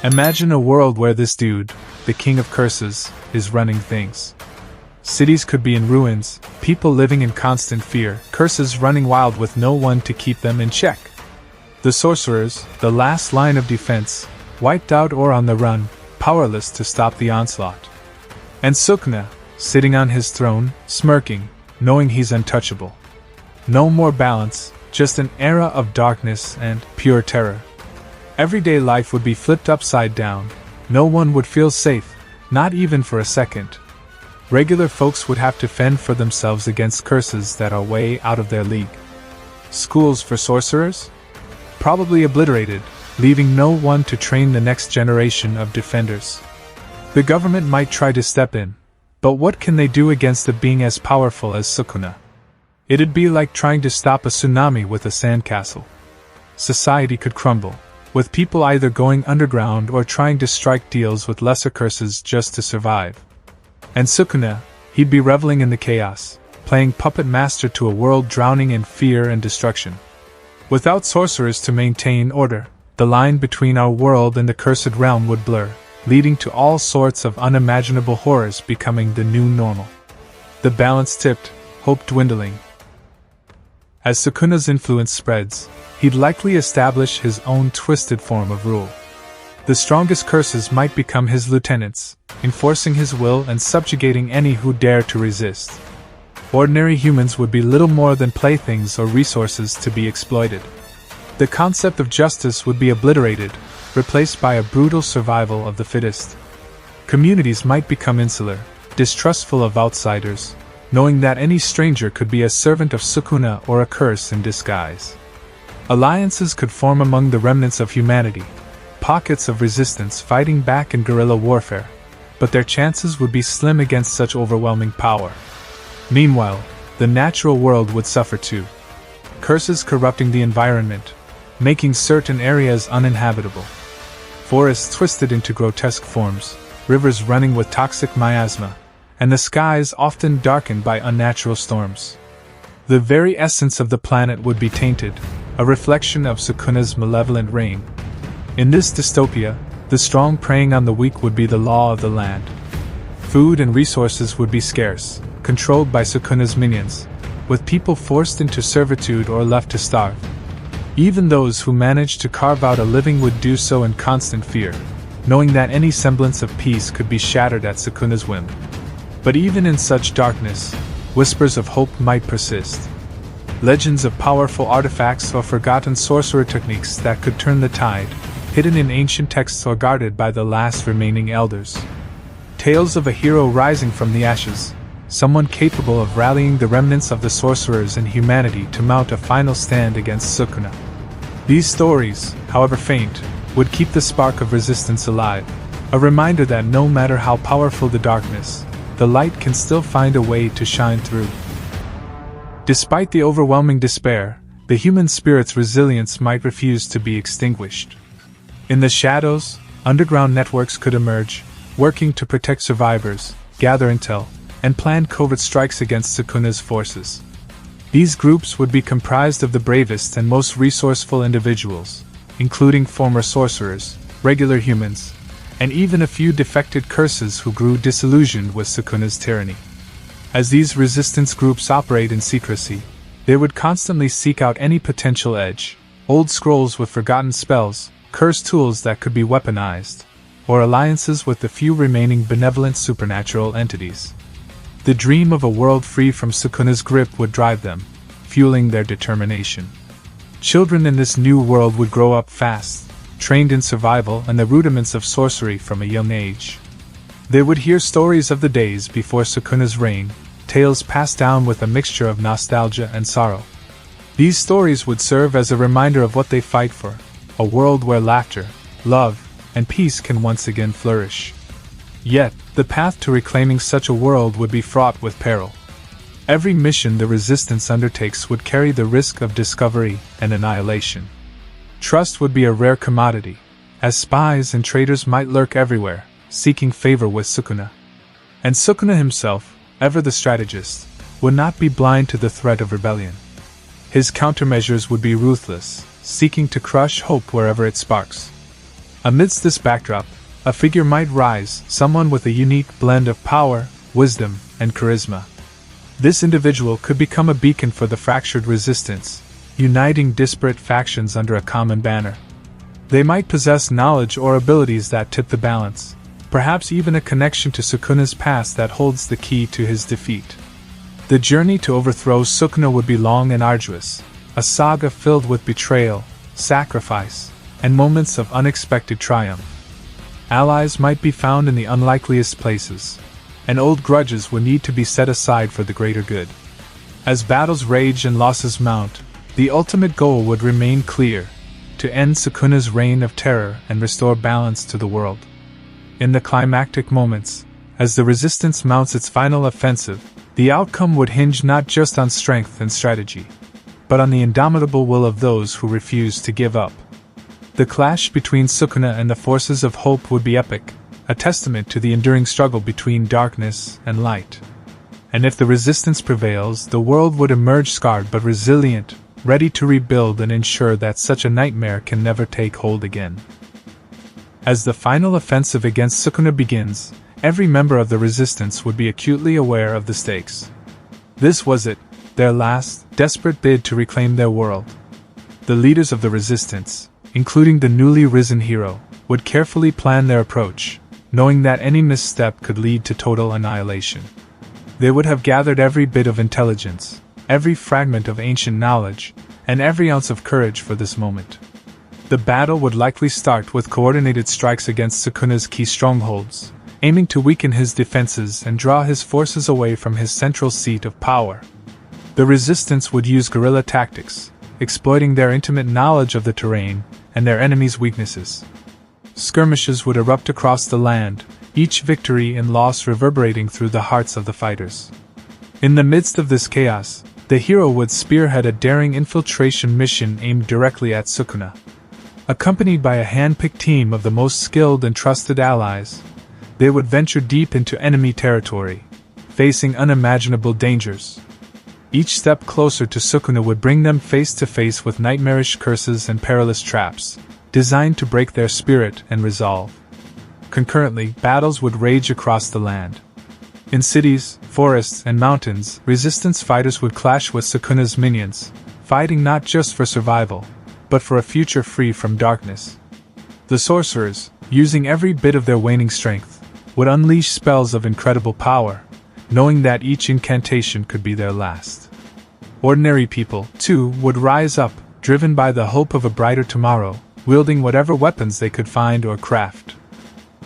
Imagine a world where this dude, the king of curses, is running things. Cities could be in ruins, people living in constant fear, curses running wild with no one to keep them in check. The sorcerers, the last line of defense, wiped out or on the run, powerless to stop the onslaught. And Sukuna, sitting on his throne, smirking, knowing he's untouchable. No more balance, just an era of darkness and pure terror. Everyday life would be flipped upside down. No one would feel safe, not even for a second. Regular folks would have to fend for themselves against curses that are way out of their league. Schools for sorcerers? Probably obliterated, leaving no one to train the next generation of defenders. The government might try to step in, but what can they do against a being as powerful as Sukuna? It'd be like trying to stop a tsunami with a sandcastle. Society could crumble, with people either going underground or trying to strike deals with lesser curses just to survive. And Sukuna, he'd be reveling in the chaos, playing puppet master to a world drowning in fear and destruction. Without sorcerers to maintain order, the line between our world and the cursed realm would blur, leading to all sorts of unimaginable horrors becoming the new normal. The balance tipped, hope dwindling. As Sukuna's influence spreads, he'd likely establish his own twisted form of rule. The strongest curses might become his lieutenants, enforcing his will and subjugating any who dare to resist. Ordinary humans would be little more than playthings or resources to be exploited. The concept of justice would be obliterated, replaced by a brutal survival of the fittest. Communities might become insular, distrustful of outsiders, knowing that any stranger could be a servant of Sukuna or a curse in disguise. Alliances could form among the remnants of humanity, pockets of resistance fighting back in guerrilla warfare, but their chances would be slim against such overwhelming power. Meanwhile, the natural world would suffer too. Curses corrupting the environment, making certain areas uninhabitable. Forests twisted into grotesque forms, rivers running with toxic miasma, and the skies often darkened by unnatural storms. The very essence of the planet would be tainted, a reflection of Sukuna's malevolent reign. In this dystopia, the strong preying on the weak would be the law of the land. Food and resources would be scarce, controlled by Sukuna's minions, with people forced into servitude or left to starve. Even those who managed to carve out a living would do so in constant fear, knowing that any semblance of peace could be shattered at Sukuna's whim. But even in such darkness, whispers of hope might persist. Legends of powerful artifacts or forgotten sorcerer techniques that could turn the tide, hidden in ancient texts or guarded by the last remaining elders. Tales of a hero rising from the ashes, someone capable of rallying the remnants of the sorcerers and humanity to mount a final stand against Sukuna. These stories, however faint, would keep the spark of resistance alive, a reminder that no matter how powerful the darkness, the light can still find a way to shine through. Despite the overwhelming despair, the human spirit's resilience might refuse to be extinguished. In the shadows, underground networks could emerge, working to protect survivors, gather intel, and plan covert strikes against Sukuna's forces. These groups would be comprised of the bravest and most resourceful individuals, including former sorcerers, regular humans, and even a few defected curses who grew disillusioned with Sukuna's tyranny. As these resistance groups operate in secrecy, they would constantly seek out any potential edge, old scrolls with forgotten spells, cursed tools that could be weaponized, or alliances with the few remaining benevolent supernatural entities. The dream of a world free from Sukuna's grip would drive them, fueling their determination. Children in this new world would grow up fast, trained in survival and the rudiments of sorcery from a young age. They would hear stories of the days before Sukuna's reign, tales passed down with a mixture of nostalgia and sorrow. These stories would serve as a reminder of what they fight for, a world where laughter, love, and peace can once again flourish. Yet, the path to reclaiming such a world would be fraught with peril. Every mission the Resistance undertakes would carry the risk of discovery and annihilation. Trust would be a rare commodity, as spies and traitors might lurk everywhere, seeking favor with Sukuna. And Sukuna himself, ever the strategist, would not be blind to the threat of rebellion. His countermeasures would be ruthless, seeking to crush hope wherever it sparks. Amidst this backdrop, a figure might rise, someone with a unique blend of power, wisdom, and charisma. This individual could become a beacon for the fractured resistance, uniting disparate factions under a common banner. They might possess knowledge or abilities that tip the balance, perhaps even a connection to Sukuna's past that holds the key to his defeat. The journey to overthrow Sukuna would be long and arduous, a saga filled with betrayal, sacrifice, and moments of unexpected triumph. Allies might be found in the unlikeliest places, and old grudges would need to be set aside for the greater good. As battles rage and losses mount, the ultimate goal would remain clear: to end Sukuna's reign of terror and restore balance to the world. In the climactic moments, as the resistance mounts its final offensive, the outcome would hinge not just on strength and strategy, but on the indomitable will of those who refuse to give up. The clash between Sukuna and the forces of hope would be epic, a testament to the enduring struggle between darkness and light. And if the resistance prevails, the world would emerge scarred but resilient, ready to rebuild and ensure that such a nightmare can never take hold again. As the final offensive against Sukuna begins, every member of the resistance would be acutely aware of the stakes. This was it, their last, desperate bid to reclaim their world. The leaders of the resistance, including the newly risen hero, would carefully plan their approach, knowing that any misstep could lead to total annihilation. They would have gathered every bit of intelligence, every fragment of ancient knowledge, and every ounce of courage for this moment. The battle would likely start with coordinated strikes against Sukuna's key strongholds, aiming to weaken his defenses and draw his forces away from his central seat of power. The resistance would use guerrilla tactics, exploiting their intimate knowledge of the terrain and their enemies' weaknesses. Skirmishes would erupt across the land, each victory and loss reverberating through the hearts of the fighters. In the midst of this chaos, the hero would spearhead a daring infiltration mission aimed directly at Sukuna. Accompanied by a hand-picked team of the most skilled and trusted allies, they would venture deep into enemy territory, facing unimaginable dangers. Each step closer to Sukuna would bring them face to face with nightmarish curses and perilous traps, designed to break their spirit and resolve. Concurrently, battles would rage across the land. In cities, forests, and mountains, resistance fighters would clash with Sukuna's minions, fighting not just for survival, but for a future free from darkness. The Sorcerers, using every bit of their waning strength, would unleash spells of incredible power, knowing that each incantation could be their last. Ordinary people, too, would rise up, driven by the hope of a brighter tomorrow, wielding whatever weapons they could find or craft.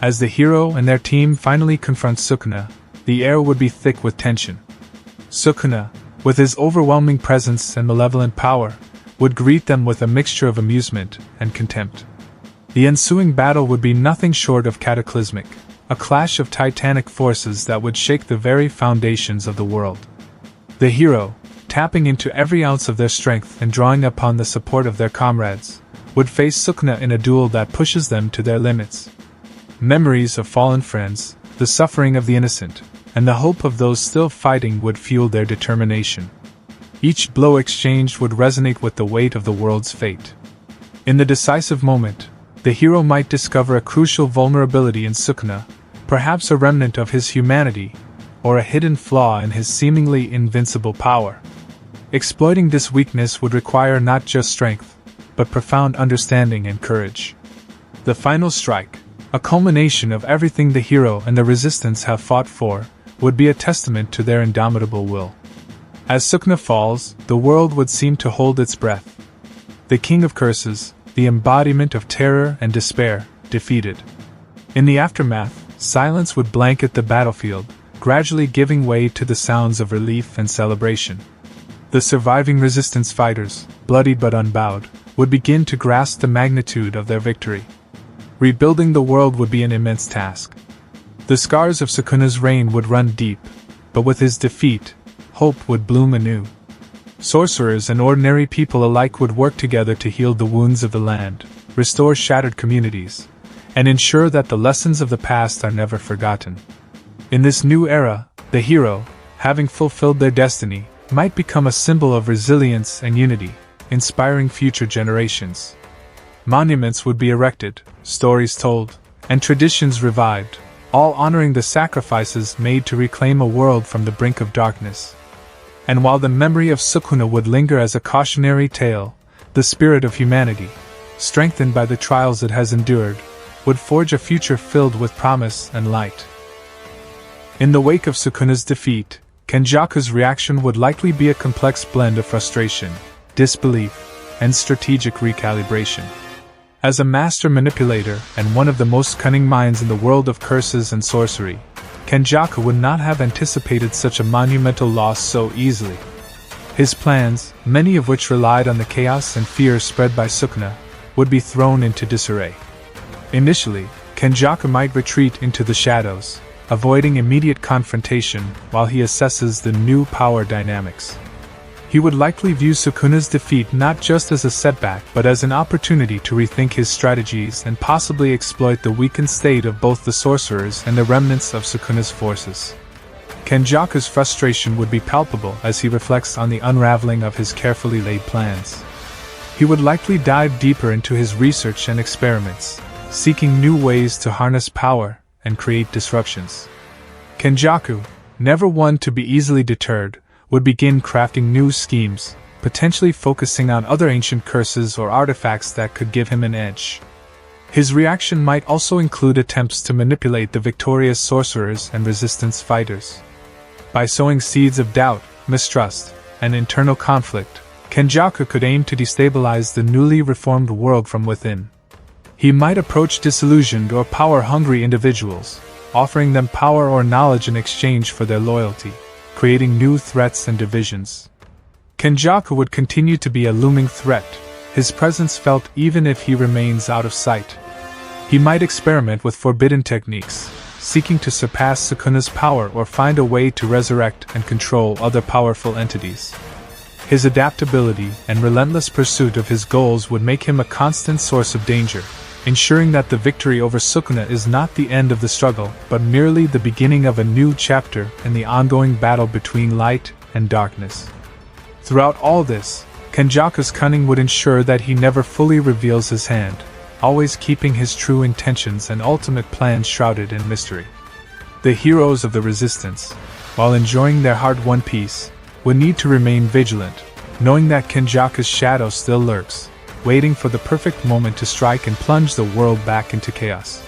As the hero and their team finally confront Sukuna, the air would be thick with tension. Sukuna, with his overwhelming presence and malevolent power, would greet them with a mixture of amusement and contempt. The ensuing battle would be nothing short of cataclysmic, a clash of titanic forces that would shake the very foundations of the world. The hero, tapping into every ounce of their strength and drawing upon the support of their comrades, would face Sukuna in a duel that pushes them to their limits. Memories of fallen friends, the suffering of the innocent, and the hope of those still fighting would fuel their determination. Each blow exchanged would resonate with the weight of the world's fate. In the decisive moment, the hero might discover a crucial vulnerability in Sukuna, perhaps a remnant of his humanity, or a hidden flaw in his seemingly invincible power. Exploiting this weakness would require not just strength, but profound understanding and courage. The final strike, a culmination of everything the hero and the resistance have fought for, would be a testament to their indomitable will. As Sukuna falls, the world would seem to hold its breath. The King of Curses, the embodiment of terror and despair, defeated. In the aftermath, silence would blanket the battlefield, gradually giving way to the sounds of relief and celebration. The surviving resistance fighters, bloodied but unbowed, would begin to grasp the magnitude of their victory. Rebuilding the world would be an immense task. The scars of Sukuna's reign would run deep, but with his defeat, hope would bloom anew. Sorcerers and ordinary people alike would work together to heal the wounds of the land, restore shattered communities, and ensure that the lessons of the past are never forgotten. In this new era, the hero, having fulfilled their destiny, might become a symbol of resilience and unity, inspiring future generations. Monuments would be erected, stories told, and traditions revived, all honoring the sacrifices made to reclaim a world from the brink of darkness. And while the memory of Sukuna would linger as a cautionary tale, the spirit of humanity, strengthened by the trials it has endured, would forge a future filled with promise and light. In the wake of Sukuna's defeat, Kenjaku's reaction would likely be a complex blend of frustration, disbelief, and strategic recalibration. As a master manipulator and one of the most cunning minds in the world of curses and sorcery, Kenjaku would not have anticipated such a monumental loss so easily. His plans, many of which relied on the chaos and fear spread by Sukuna, would be thrown into disarray. Initially, Kenjaku might retreat into the shadows, avoiding immediate confrontation while he assesses the new power dynamics. He would likely view Sukuna's defeat not just as a setback but as an opportunity to rethink his strategies and possibly exploit the weakened state of both the sorcerers and the remnants of Sukuna's forces. Kenjaku's frustration would be palpable as he reflects on the unraveling of his carefully laid plans. He would likely dive deeper into his research and experiments, seeking new ways to harness power and create disruptions. Kenjaku, never one to be easily deterred, would begin crafting new schemes, potentially focusing on other ancient curses or artifacts that could give him an edge. His reaction might also include attempts to manipulate the victorious sorcerers and resistance fighters. By sowing seeds of doubt, mistrust, and internal conflict, Kenjaku could aim to destabilize the newly reformed world from within. He might approach disillusioned or power-hungry individuals, offering them power or knowledge in exchange for their loyalty, creating new threats and divisions. Kenjaku would continue to be a looming threat, his presence felt even if he remains out of sight. He might experiment with forbidden techniques, seeking to surpass Sukuna's power or find a way to resurrect and control other powerful entities. His adaptability and relentless pursuit of his goals would make him a constant source of danger, ensuring that the victory over Sukuna is not the end of the struggle, but merely the beginning of a new chapter in the ongoing battle between light and darkness. Throughout all this, Kenjaku's cunning would ensure that he never fully reveals his hand, always keeping his true intentions and ultimate plans shrouded in mystery. The heroes of the resistance, while enjoying their hard-won peace, would need to remain vigilant, knowing that Kenjaku's shadow still lurks, waiting for the perfect moment to strike and plunge the world back into chaos.